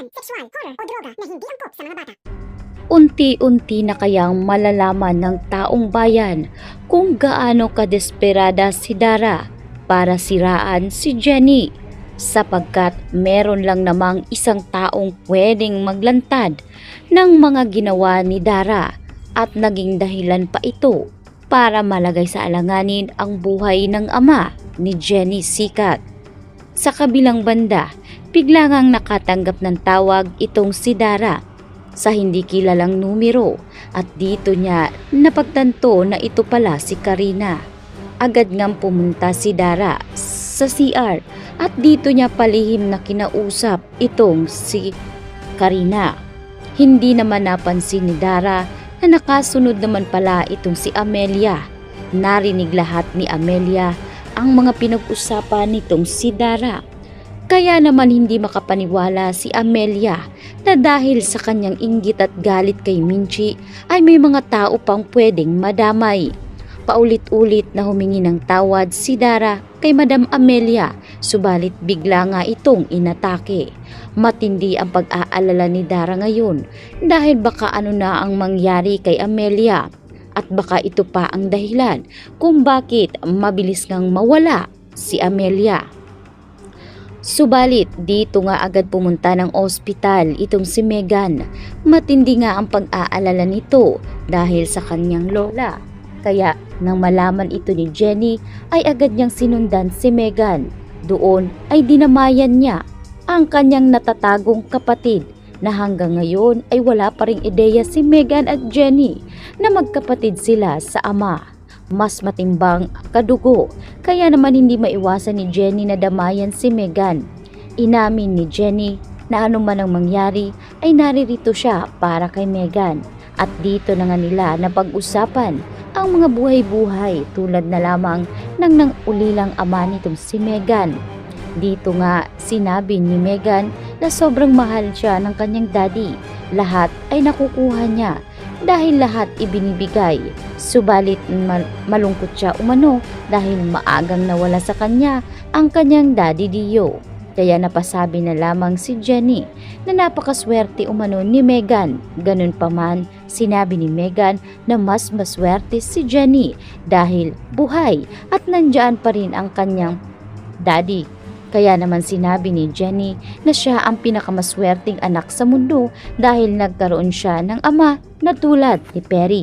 sexual, horror o droga na hindi angkop sa mga bata. Unti-unti na kayang malalaman ng taong bayan kung gaano kadesperada si Dara para siraan si Jenny, sapagkat meron lang namang isang taong pwedeng maglantad ng mga ginawa ni Dara at naging dahilan pa ito para malagay sa alanganin ang buhay ng ama ni Jenny Sikat. Sa kabilang banda, bigla ngang nakatanggap ng tawag itong si Dara sa hindi kilalang numero at dito niya napagtanto na ito pala si Karina. Agad ngang pumunta si Dara sa CR at dito niya palihim na kinausap itong si Karina. Hindi naman napansin ni Dara na nakasunod naman pala itong si Amelia. Narinig lahat ni Amelia ang mga pinag-usapan nitong si Dara. Kaya naman hindi makapaniwala si Amelia na dahil sa kanyang inggit at galit kay Minchi ay may mga tao pang pwedeng madamay. Paulit-ulit na humingi ng tawad si Dara kay Madam Amelia, subalit bigla nga itong inatake. Matindi ang pag-aalala ni Dara ngayon dahil baka ano na ang mangyari kay Amelia at baka ito pa ang dahilan kung bakit mabilis ngang mawala si Amelia. Subalit dito nga agad pumunta ng ospital itong si Megan. Matindi nga ang pag-aalala nito dahil sa kanyang lola. Kaya nang malaman ito ni Jenny ay agad niyang sinundan si Megan. Doon ay dinamayan niya ang kanyang natatagong kapatid na hanggang ngayon ay wala pa ring ideya si Megan at Jenny na magkapatid sila sa ama. Mas matimbang kadugo, kaya naman hindi maiwasan ni Jenny na damayan si Megan. Inamin ni Jenny na anuman ang mangyari ay naririto siya para kay Megan at dito na nga nila napag-usapan ang mga buhay-buhay tulad na lamang ng ulilang ama nitong si Megan. Dito nga sinabi ni Megan na sobrang mahal siya ng kanyang daddy. Lahat ay nakukuha niya dahil lahat ibinibigay. Subalit malungkot siya umano dahil maagang nawala sa kanya ang kanyang daddy Dio. Kaya napasabi na lamang si Jenny na napakaswerte umano ni Megan. Ganun pa man, sinabi ni Megan na mas maswerte si Jenny dahil buhay at nandyan pa rin ang kanyang daddy. Kaya naman sinabi ni Jenny na siya ang pinakamaswerteng anak sa mundo dahil nagkaroon siya ng ama na tulad ni Perry.